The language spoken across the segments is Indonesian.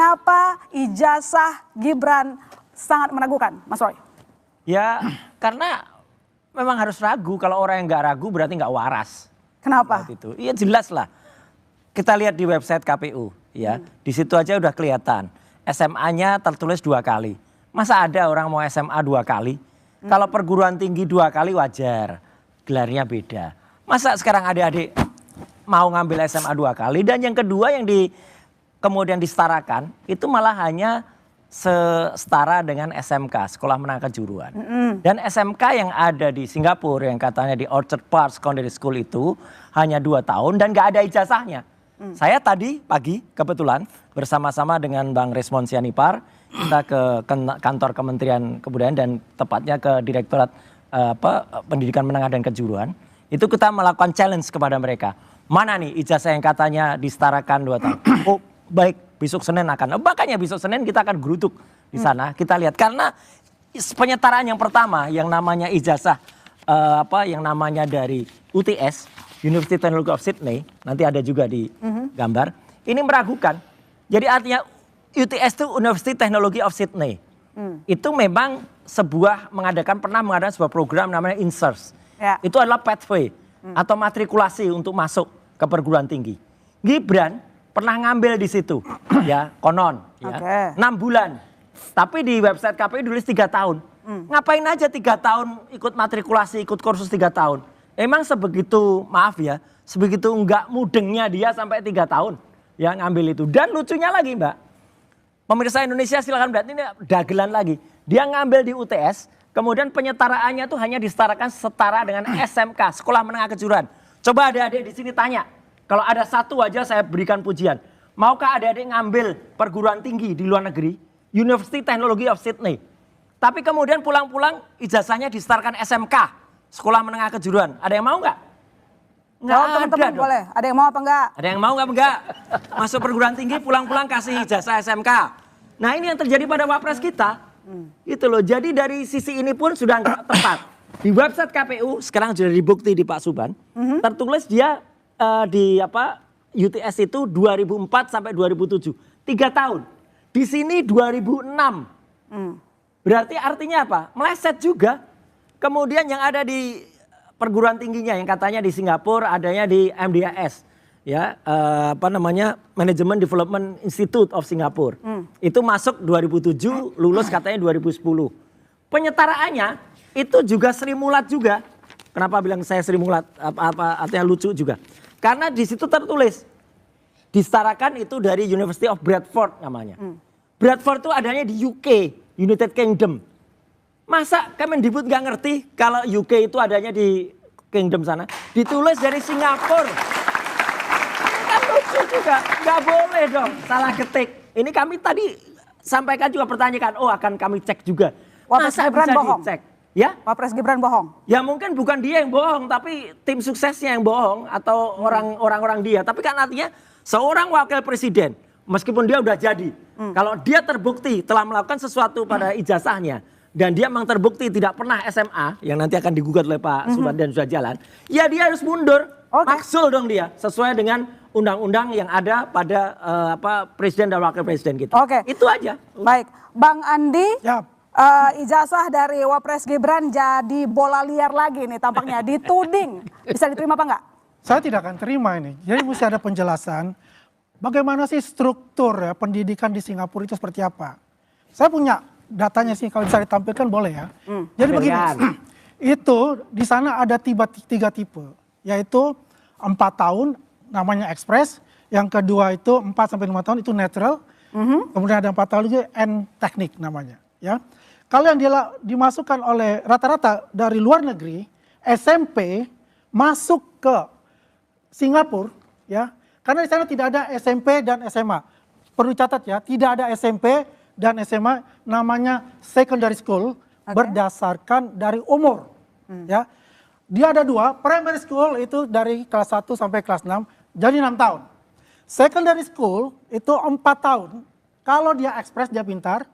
Kenapa ijazah Gibran sangat meragukan, Mas Roy? Ya karena memang harus ragu. Kalau orang yang nggak ragu berarti nggak waras. Kenapa? Itu. Iya jelas lah. Kita lihat di website KPU ya. Di situ aja udah kelihatan. SMA-nya tertulis 2 kali. Masa ada orang mau SMA 2 kali? Kalau perguruan tinggi 2 kali wajar. Gelarnya beda. Masa sekarang adik-adik mau ngambil SMA 2 kali. Dan yang kedua yang kemudian disetarakan itu malah hanya setara dengan SMK, Sekolah Menengah Kejuruan. Dan SMK yang ada di Singapura yang katanya di Orchard Park Secondary School itu hanya 2 tahun dan gak ada ijazahnya. Saya tadi pagi kebetulan bersama-sama dengan Bang Resmond Sianipar kita ke kantor Kementerian Kebudayaan dan tepatnya ke Direktorat Pendidikan Menengah dan Kejuruan. Itu kita melakukan challenge kepada mereka. Mana nih ijazah yang katanya disetarakan 2 tahun? Oh baik. Besok Senin akan, makanya besok Senin kita akan geruduk di sana. Kita lihat karena penyetaraan yang pertama yang namanya ijazah yang namanya dari UTS, University Technology of Sydney, nanti ada juga di gambar. Ini meragukan. Jadi artinya UTS itu University Technology of Sydney. Itu memang pernah mengadakan sebuah program namanya INSERS. Ya. Itu adalah pathway atau matrikulasi untuk masuk ke perguruan tinggi. Gibran pernah ngambil di situ, ya konon, ya 6 bulan. Tapi di website KPU tulis 3 tahun. Ngapain aja 3 tahun ikut matrikulasi, ikut kursus 3 tahun? Emang sebegitu, maaf ya, sebegitu enggak mudengnya dia sampai 3 tahun ya ngambil itu. Dan lucunya lagi Mbak, pemirsa Indonesia silakan lihat ini dagelan lagi. Dia ngambil di UTS, kemudian penyetaraannya tuh hanya setara dengan SMK, Sekolah Menengah Kejuruan. Coba adik-adik di sini tanya. Kalau ada satu aja saya berikan pujian. Maukah adik-adik ngambil perguruan tinggi di luar negeri? University Technology of Sydney. Tapi kemudian pulang-pulang ijazahnya disetarkan SMK. Sekolah Menengah Kejuruan. Ada yang mau nggak? Nggak ada teman-teman dong. boleh. Ada yang mau apa enggak? Ada yang mau nggak? Enggak. Masuk perguruan tinggi pulang-pulang kasih ijazah SMK. Nah ini yang terjadi pada Wapres kita. Gitu loh. Jadi dari sisi ini pun sudah nggak tepat. Di website KPU sekarang sudah dibukti di Pak Suban. Tertulis dia di UTS itu 2004 sampai 2007. 3 tahun. Di sini 2006. Berarti artinya apa? Meleset juga. Kemudian yang ada di perguruan tingginya yang katanya di Singapura adanya di MDIS. Ya, Management Development Institute of Singapore. Itu masuk 2007, lulus katanya 2010. Penyetaraannya itu juga Sri Mulat juga. Kenapa bilang saya Sri Mulat? Artinya lucu juga. Karena di situ tertulis disetarakan itu dari University of Bradford namanya. Bradford itu adanya di UK, United Kingdom. Masa Kemendikbud nggak ngerti kalau UK itu adanya di Kingdom sana? Ditulis dari Singapura. Kan lucu juga, nggak boleh dong salah ketik. Ini kami tadi sampaikan juga pertanyaan, akan kami cek juga. Masa bisa dicek? Ya? Wapres Gibran bohong? Ya mungkin bukan dia yang bohong, tapi tim suksesnya yang bohong atau orang-orang dia. Tapi kan artinya seorang wakil presiden, meskipun dia udah jadi, kalau dia terbukti telah melakukan sesuatu pada ijazahnya, dan dia memang terbukti tidak pernah SMA, yang nanti akan digugat oleh Pak Suban dan sudah jalan, ya dia harus mundur, maksul dong dia, sesuai dengan undang-undang yang ada pada presiden dan wakil presiden kita. Itu aja. Baik, Bang Andi. Ya. Ijazah dari Wapres Gibran jadi bola liar lagi nih tampaknya, dituding. Bisa diterima apa enggak? Saya tidak akan terima ini. Jadi mesti ada penjelasan bagaimana sih struktur ya pendidikan di Singapura itu seperti apa. Saya punya datanya sih, kalau bisa ditampilkan boleh ya. Jadi begini, itu di sana ada 3 tipe, yaitu 4 tahun namanya ekspres, yang kedua itu 4 sampai 5 tahun itu natural, kemudian ada 4 tahun lagi teknik namanya. Ya. Kalau yang dimasukkan oleh rata-rata dari luar negeri, SMP masuk ke Singapura, ya, karena di sana tidak ada SMP dan SMA. Perlu catat ya, tidak ada SMP dan SMA, namanya secondary school berdasarkan dari umur. Ya, dia ada 2, primary school itu dari kelas 1 sampai kelas 6, jadi 6 tahun. Secondary school itu 4 tahun, kalau dia ekspres dia pintar.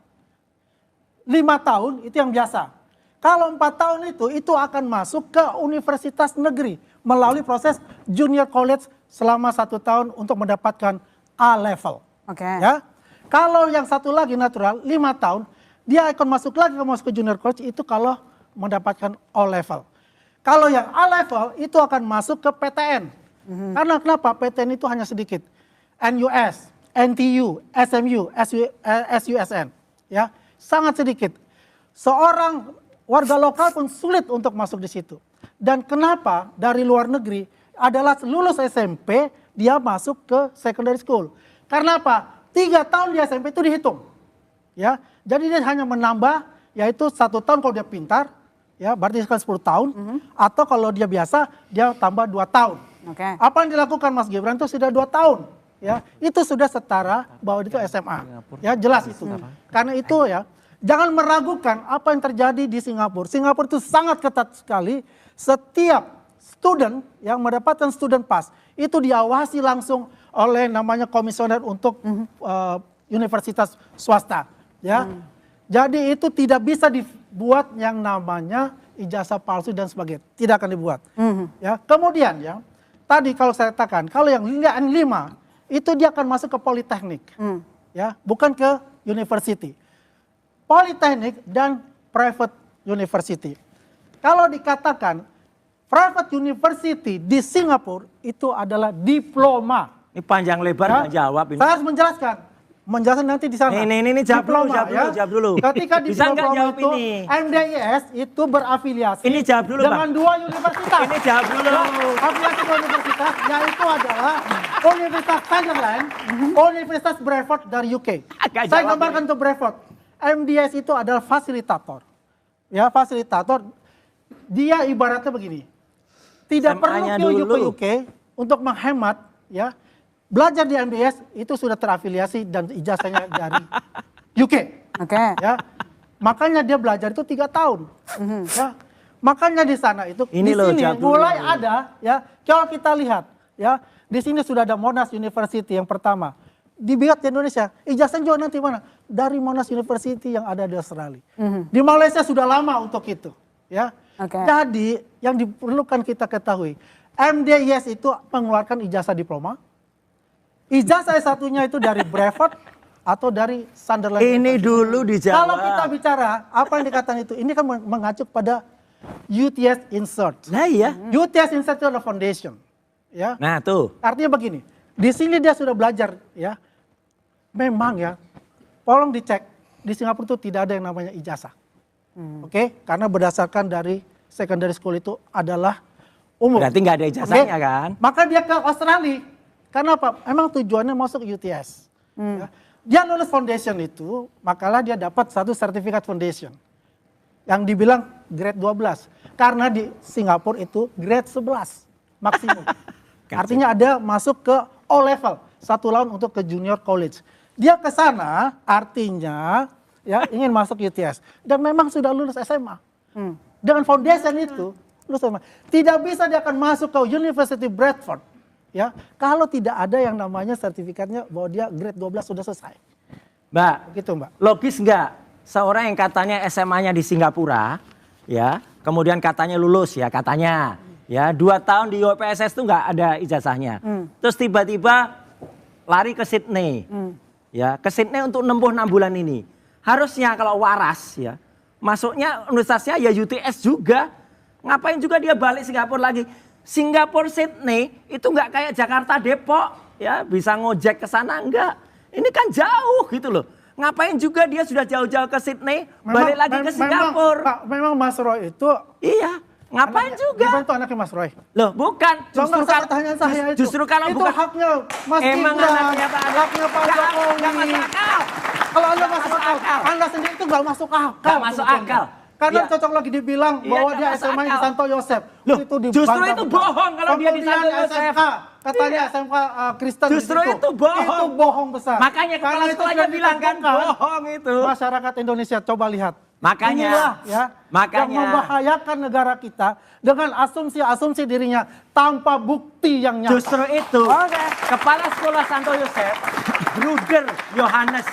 5 tahun itu yang biasa. Kalau 4 tahun itu akan masuk ke universitas negeri melalui proses junior college selama 1 tahun untuk mendapatkan A level. Oke. Ya. Kalau yang satu lagi natural 5 tahun, dia akan masuk ke junior college itu kalau mendapatkan O level. Kalau yang A level itu akan masuk ke PTN. Karena kenapa? PTN itu hanya sedikit. NUS, NTU, SMU, SUSN, ya sangat sedikit. Seorang warga lokal pun sulit untuk masuk di situ. Dan kenapa dari luar negeri adalah lulus SMP dia masuk ke secondary school. Karena apa? 3 tahun di SMP itu dihitung, ya. Jadi dia hanya menambah, yaitu 1 tahun kalau dia pintar, ya berarti sekitar 10 tahun. Atau kalau dia biasa dia tambah 2 tahun. Apa yang dilakukan Mas Gibran itu sudah 2 tahun. Ya, itu sudah setara bahwa itu SMA. Ya, jelas itu. Karena itu ya, jangan meragukan apa yang terjadi di Singapura. Singapura itu sangat ketat sekali. Setiap student yang mendapatkan student pass itu diawasi langsung oleh namanya komisioner untuk universitas swasta. Ya, jadi itu tidak bisa dibuat yang namanya ijazah palsu dan sebagainya. Tidak akan dibuat. Ya, kemudian ya, tadi kalau saya katakan kalau yang 5 itu dia akan masuk ke politeknik, ya, bukan ke university. Politeknik dan private university. Kalau dikatakan private university di Singapura itu adalah diploma. Ini panjang lebar nggak jawab ini. Saya harus menjelaskan nanti di sana. Ini jawab dulu. Ketika di Bisa nggak diploma jawab itu, ini? MDIS itu berafiliasi Ini jawab dulu, dengan 2 universitas. Ini jawab dulu. Afiliasi 2 universitas, yaitu adalah Universitas Sunderland, Universitas Bradford dari UK. Saya gambarkan untuk Bradford. MDIS itu adalah fasilitator. Ya, fasilitator. Dia ibaratnya begini. Tidak perlu ke UK untuk menghemat, ya. Belajar di MDIS itu sudah terafiliasi dan ijazahnya dari UK. Ya. Makanya dia belajar itu 3 tahun. Ya. Makanya di sana itu ini di sini mulai ada, ya. Kalau kita lihat, ya, di sini sudah ada Monash University yang pertama. Dibuat di Indonesia, ijazahnya juga nanti mana? Dari Monash University yang ada di Australia. Di Malaysia sudah lama untuk itu, ya. Jadi yang diperlukan kita ketahui, MDIS itu mengeluarkan ijazah diploma. Ijazah satunya itu dari Bradford atau dari Sunderland. Ini dulu dijawab. Kalau kita bicara apa yang dikatakan itu, ini kan mengacu pada UTS Insert. Nah iya. UTS Insert itu adalah foundation. Ya. Nah tuh. Artinya begini, di sini dia sudah belajar, ya. Memang ya, tolong dicek di Singapura itu tidak ada yang namanya ijazah. Oke, karena berdasarkan dari secondary school itu adalah umum. Berarti nggak ada ijazahnya kan? Maka dia ke Australia. Karena apa? Emang tujuannya masuk UTS. Ya. Dia lulus foundation itu, makalah dia dapat satu sertifikat foundation. Yang dibilang grade 12. Karena di Singapura itu grade 11 maksimum. Artinya ada masuk ke O level, 1 tahun untuk ke junior college. Dia ke sana artinya ya ingin masuk UTS. Dan memang sudah lulus SMA. Dengan foundation itu, lulus SMA. Tidak bisa dia akan masuk ke University Bradford. Ya, kalau tidak ada yang namanya sertifikatnya bahwa dia grade 12 sudah selesai. Mbak, gitu Mbak. Logis nggak seorang yang katanya SMA-nya di Singapura, ya, kemudian katanya lulus ya katanya, ya 2 tahun di UPSS itu nggak ada ijazahnya, terus tiba-tiba lari ke Sydney, ya ke Sydney untuk nempuh 6 bulan ini, harusnya kalau waras ya, masuknya universitasnya ya UTS juga, ngapain juga dia balik Singapura lagi? Singapura Sydney itu nggak kayak Jakarta Depok ya bisa ngojek ke sana enggak. Ini kan jauh gitu loh. Ngapain juga dia sudah jauh-jauh ke Sydney balik lagi ke Singapura. Memang Mas Roy itu iya. Ngapain juga? Gibran itu anaknya Mas Roy. Loh bukan. Justru kalau itu bukan. haknya Mas Emang Gibran. anaknya Pak Jokowi. Gak masuk akal. Kalau Anda masuk akal. Anda sendiri itu gak masuk akal. Gak masuk akal. Karena cocok lagi dibilang bahwa dia SMA di Santo Yosef. Loh, justru itu bohong kalau dia di Santo Yosef. Katanya SMK Kristen. Justru itu bohong. Itu bohong besar. Makanya kepala sekolahnya bilang kan bohong itu. Masyarakat Indonesia coba lihat. Makanya inilah ya yang membahayakan negara kita dengan asumsi-asumsi dirinya tanpa bukti yang nyata. Justru itu kepala sekolah Santo Yosef, Bruder Yohanes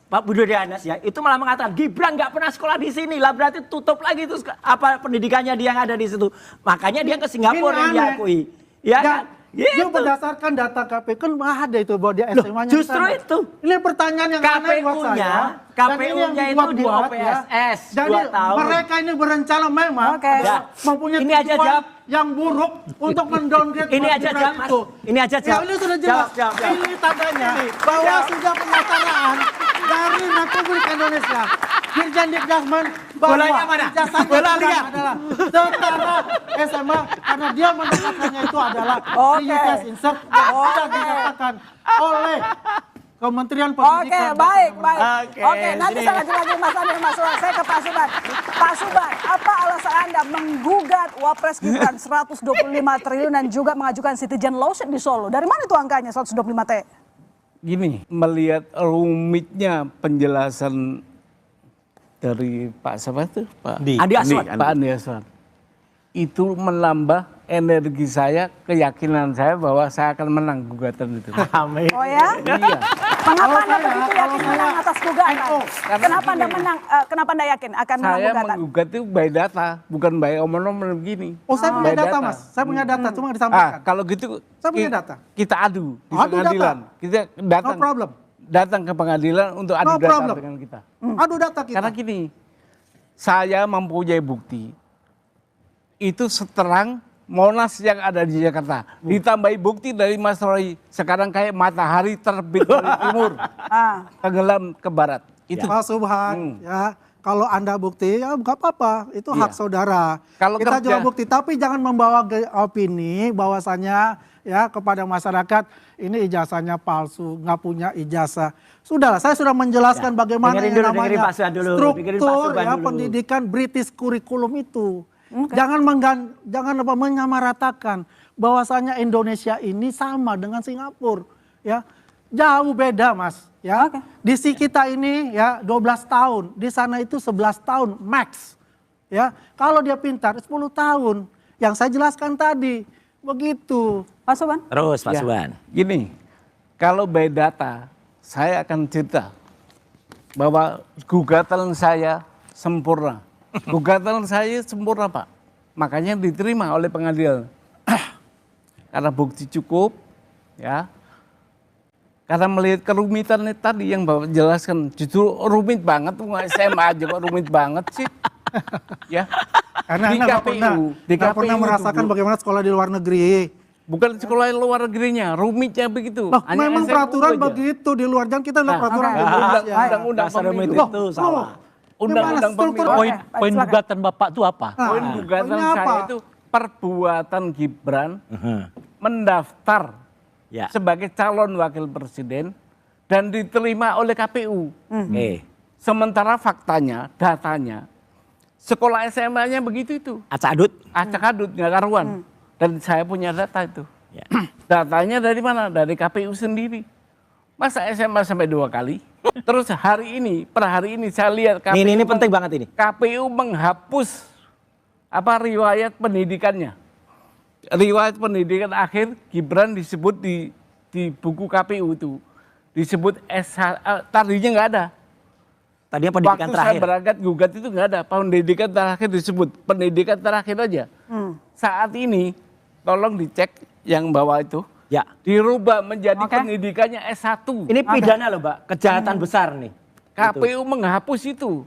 Pak Budi Yohanes ya, itu malah mengatakan Gibran nggak pernah sekolah di sini lah, berarti tutup lagi itu apa pendidikannya dia yang ada di situ. Makanya dia ke Singapura yang diakui. Ya kan? Dia berdasarkan data KPU kan ada itu bahwa dia SMA-nya. Justru itu. Ini pertanyaan yang aneh buat saya. KPU-nya itu di OPSS Jadi 2 tahun. mereka ini berencana memang mempunyai Ini aja tujuan jawab. yang buruk untuk mendowngrade Ini Mas aja Gibran jawab, Mas. itu. Ini aja Ya, jawab. ini sudah jelas. Jawab. Ini tandanya bahwa sudah pernyataan dari Republik Indonesia. Dirjen Dikdasmen bahwa Bolanya mana? ijazahnya Bola bukan lihat. adalah setara SMA karena dia mendapatkannya itu adalah di UTS Insert yang sudah dinyatakan oleh Kementerian Pendidikan. Baik. Oke, Oke, nanti sini. saya lanjut lagi Mas Amir, Mas Suwan. Saya ke Pak Suban. Pak Suban, apa alasan Anda menggugat Wapres Gibran 125 triliun dan juga mengajukan citizen lawsuit di Solo? Dari mana itu angkanya 125 T? Gini, melihat rumitnya penjelasan dari Pak siapa itu? Pak Andi Aswan. Pak Andi Aswan. Itu menambah energi saya, keyakinan saya bahwa saya akan menang gugatan itu. Amin. Oh ya? Iya. Mengapa Anda begitu yakin menang atas gugatan? Kenapa Anda menang? Kenapa Anda yakin akan menang Saya gugatan? menggugat itu by data, bukan by omong-omong begini. Oh, saya punya By data, Mas. Saya punya data, cuma disampaikan. Kalau gitu Saya punya data. kita adu di Adu pengadilan. data. Kita datang. No problem. Datang ke pengadilan untuk adu No data problem. dengan kita. Adu data kita. Karena gini, saya mempunyai bukti itu seterang Monas yang ada di Jakarta. Ditambahi bukti dari Mas Roy, sekarang kayak matahari terbit dari timur, tenggelam ke barat. Itu Pak Subhan, ya kalau Anda bukti ya nggak apa-apa, itu hak saudara. Kalau Kita kerja- juga bukti, tapi jangan membawa opini bahwasannya ya kepada masyarakat ini ijazahnya palsu, nggak punya ijazah. Sudahlah, saya sudah menjelaskan bagaimana Dengerin yang dulu, dengerin namanya Pak Suban dulu, dengerin Pak struktur Suban ya dulu. pendidikan British curriculum itu. Jangan menyamaratakan bahwasanya Indonesia ini sama dengan Singapura, ya. Jauh beda, Mas, ya. Di si kita ini ya 12 tahun, di sana itu 11 tahun max. Ya. Kalau dia pintar 10 tahun. Yang saya jelaskan tadi. Begitu. Pak Suban? Terus Pak Ya, Suban. Gini, kalau by data, saya akan cerita bahwa gugatan saya sempurna. Gugatan saya sempurna, Pak. Makanya diterima oleh pengadilan. Karena bukti cukup, ya. Karena melihat kerumitan tadi yang Bapak jelaskan, justru rumit banget, SMA aja kok rumit banget sih. Ya. Karena Di Anda nggak KPU pernah merasakan dulu. bagaimana sekolah di luar negeri. Bukan sekolah luar negerinya, rumitnya begitu. Loh, Hanya memang SMU peraturan aja. begitu di luar. Jangan kita lihat peraturan di Indonesia. Undang-undang Dasar rumit pemilu. itu salah. Undang-undang struktur- pemilu. Poin silakan. gugatan Bapak itu apa? Poin gugatan poinnya apa? saya itu perbuatan Gibran mendaftar Ya. sebagai calon wakil presiden dan diterima oleh KPU. Sementara faktanya, datanya, sekolah SMA-nya begitu itu. Acak-adut. Acak-adut, nggak karuan. Dan saya punya data itu. Ya. Datanya dari mana? Dari KPU sendiri. Masa SMA sampai 2 kali? Terus hari ini, per hari ini saya lihat KPU Ini penting banget ini. KPU menghapus riwayat pendidikannya. Riwayat pendidikan akhir Gibran disebut di buku KPU itu disebut tadinya nggak ada. Tadinya pendidikan Waktu terakhir. saya berangkat gugat itu nggak ada. Pendidikan terakhir disebut pendidikan terakhir aja. Saat ini tolong dicek yang bawah itu. Ya. Dirubah menjadi pendidikannya S1. Ini pidana loh, Mbak. Kejahatan besar nih. KPU menghapus itu.